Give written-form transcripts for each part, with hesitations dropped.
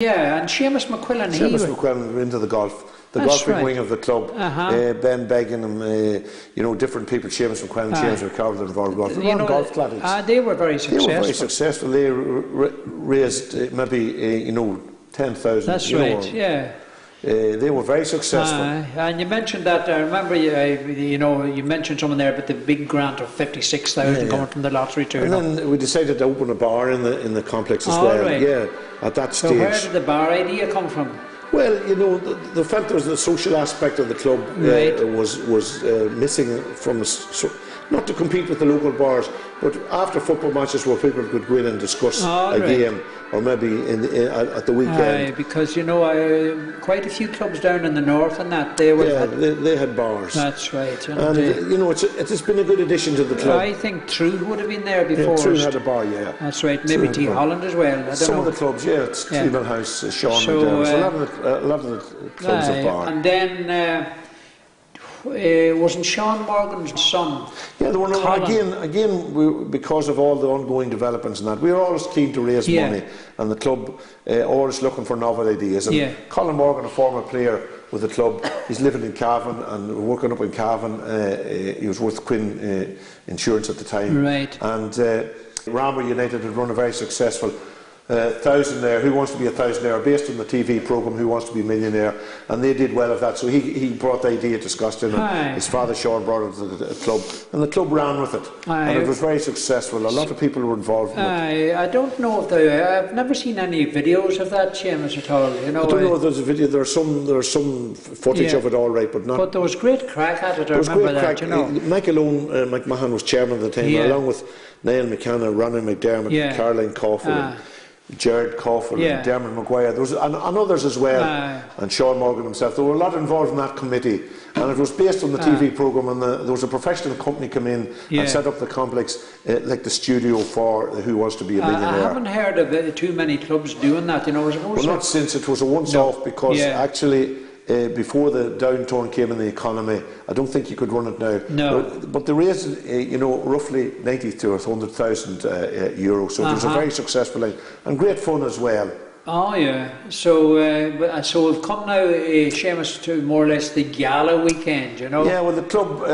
Yeah, and Seamus McQuillan. Seamus McQuillan into the golf. The golfing wing of the club. Ben Beggan, you know, different people. Seamus McQuillan, James McCarroll involved golf. Golf classics. They were very successful. They were very successful. They raised maybe you know, 10,000. That's right. Yeah. They were very successful. And you mentioned that. I remember you know, you mentioned someone there, but the big grant of 56,000 coming from the lottery too. And then we decided to open a bar in the complex as well. Right. Yeah, at that stage. So where did the bar idea come from? Well, you know, the fact there was the social aspect of the club was missing from us. Not to compete with the local bars, but after football matches where people could go in and discuss a game, or maybe at the weekend. Because you know, quite a few clubs down in the north and that they were. They had bars. That's right. And you know, it's been a good addition to the club. I think True would have been there before. Yeah, True had a bar. Yeah. That's right. Maybe T Holland as well. I don't Some know. of the clubs, it's Cleveland House, Sean McDermott. A lot of the clubs have bars. And then. Wasn't Sean Morgan's son? Yeah, there were again because of all the ongoing developments and that, we were always keen to raise money, and the club always looking for novel ideas. And Colin Morgan, a former player with the club, he's living in Cavan and working up in Cavan. He was with Quinn Insurance at the time. Right. And Ramber United had run a very successful Thousandaire, Who Wants to Be a Thousandaire, based on the TV programme Who Wants to Be a Millionaire, and they did well at that. So he brought the idea to Scotstown, and his father Sean brought it to the club, and the club ran with it, and it was very successful. A lot of people were involved in it. I don't know if I've never seen any videos of that, Seamus, at all. You know, I don't know if there's a video. There's some footage of it, all right, but not. But there was great crack at it. I remember that. You know, Michael Owen McMahon was chairman at the time, along with Niall McKenna, Ronnie McDermott, Caroline Coffey. Jared Coffin and Dermot Maguire, there was, and others as well, and Sean Morgan himself. There were a lot involved in that committee, and it was based on the TV programme, and there was a professional company come in and set up the complex, like the studio for Who Wants to Be a Millionaire. I haven't heard of too many clubs doing that, you know. Well, not since. It was a once-off, because actually before the downturn came in the economy, I don't think you could run it now. No. But they raised, you know, roughly 90 to 100,000 euros. So it was a very successful line, and great fun as well. Oh yeah. So we've come now, Seamus, to more or less the gala weekend, you know. Yeah. Well, the club,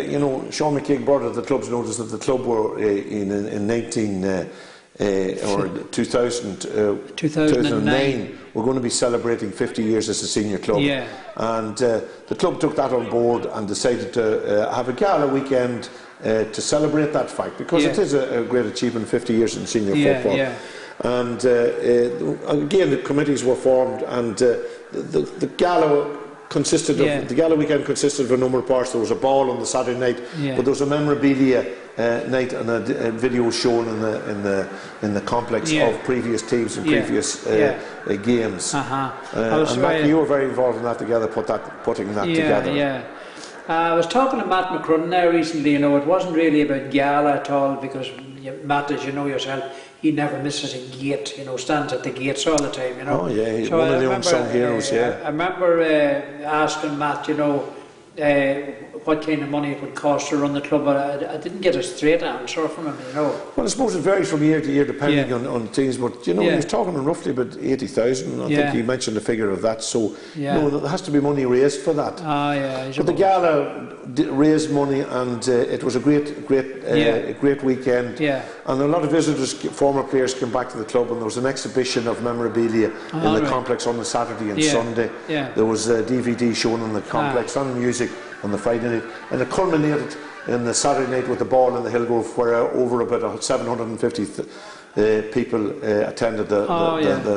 you know, Sean McKeag brought it to the club's notice that the club were in 2009 we're going to be celebrating 50 years as a senior club, and the club took that on board and decided to have a gala weekend to celebrate that fact, because it is a great achievement, 50 years in senior football. And again, the committees were formed, and the gala consisted of the gala weekend consisted of a number of parts. There was a ball on the Saturday night, but there was a memorabilia night and a video shown in the complex of previous teams and previous games. And Matt, you were very involved in that together, putting that together. I was talking to Matt McCrudden there recently. You know, it wasn't really about gala at all, because Matt, as you know yourself, he never misses a gate. You know, stands at the gates all the time. You know. Oh yeah, he's one of the unsung heroes. I remember asking Matt, you know, what kind of money it would cost to run the club, but I didn't get a straight answer from him, you know. Well, I suppose it varies from year to year depending on things, but you know, he was talking roughly about 80,000. I think he mentioned the figure of that, so you know, there has to be money raised for that. But the gala raised money, and it was a great weekend, and a lot of visitors, former players, came back to the club, and there was an exhibition of memorabilia in the complex on the Saturday and Sunday. There was a DVD shown in the complex and music on the Friday night, and it culminated in the Saturday night with the ball in the Hillgrove, where over about 750 people attended the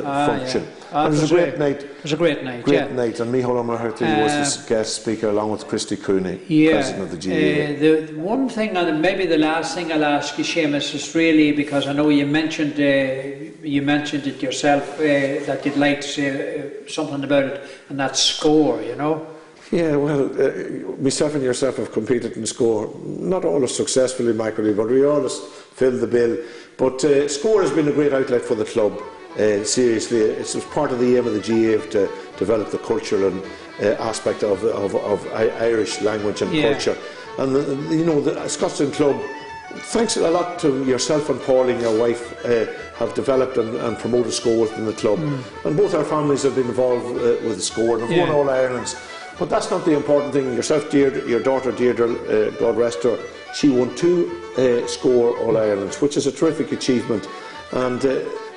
function. It was a great night. It was a great night. Great night, and Micheál O'Mahony was the guest speaker, along with Christy Cooney, president of the GAA. The one thing, and maybe the last thing I'll ask you, Seamus, is really, because I know you mentioned it yourself, that you'd like to say something about it, and that's Scór, you know. Yeah, well, myself and yourself have competed in Scór, not always successfully, Macquarie, but we always filled the bill. But Scór has been a great outlet for the club. Seriously, it was part of the aim of the GAA to develop the cultural and aspect of Irish language and culture. And you know, the Scotstown Club, thanks a lot to yourself and Pauline, your wife, have developed and promoted Scór within the club. And both our families have been involved with the Scór and have won all Ireland's. But that's not the important thing. Yourself, Deirdre, your daughter Deirdre, God rest her, she won 2 Scór All Irelands, which is a terrific achievement. And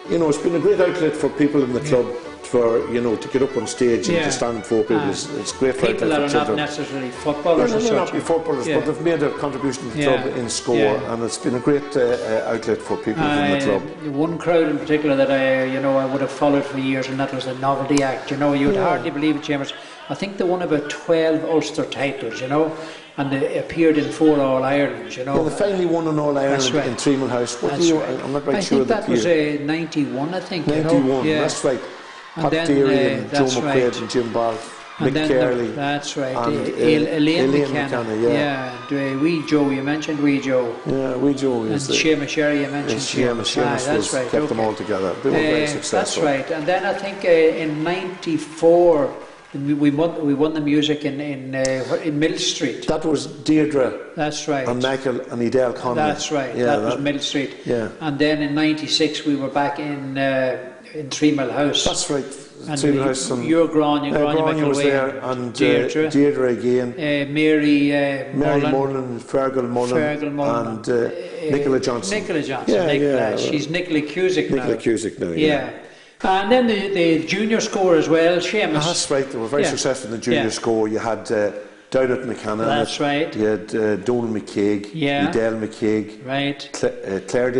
you know, it's been a great outlet for people in the club for, you know, to get up on stage and to stand before people. It's great for people that are not necessarily footballers. They may not be footballers, but they've made a contribution to the club in Scór, and it's been a great outlet for people from the club. One crowd in particular that I would have followed for years, and that was the Novelty Act. You know, you'd hardly believe it, Seamus. I think they won about 12 Ulster titles, you know, and they appeared in 4 All Irelands, you know. Yeah, they finally won an All Ireland in Treacle House. What year? I'm not right sure. I think that was 91, I think. 91, you know? that's right. Pat Deary and Joe McQuaid and Jim Ball, Mick Carley. That's right. And Elaine McKenna. And Wee Joe, you mentioned Wee Joe. Yeah, Wee Joe. And Seamus Sherry, you mentioned Seamus. That's right. Kept them all together. They were very successful. That's right. And then I think in '94 we won the music in Mill Street. That was Deirdre. That's right. And Michael and Edel Conley. That's right. Yeah, that was Mill Street. Yeah. And then in '96 we were back in Treacle House. That's right. Treacle House. You're Grania was there, and Deirdre again. Mary Mullen, Fergal Mullen, and Nicola Johnson. Yeah. She's Nicola Cusick now. Nicola Cusick now. Yeah. And then the junior Scór as well, Seamus. That's right. They were very successful in the junior Scór. You had Dowdett McCann. That's right. You had Donal McCaig, Edel McCaig, right. Claire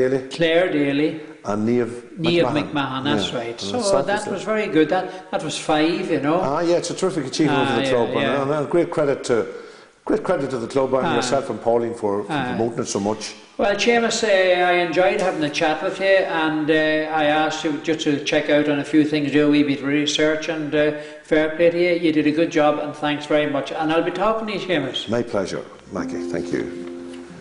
Daly. And Niamh McMahon, that's right. So that was very good. That was 5, you know. Yeah, it's a terrific achievement for the club, and great credit to the club and yourself and Pauline for promoting it so much. Well, Seamus, I enjoyed having a chat with you, and I asked you just to check out on a few things, do a wee bit of research, and fair play to you. You did a good job, and thanks very much. And I'll be talking to you, Seamus. My pleasure, Mackie. Thank you.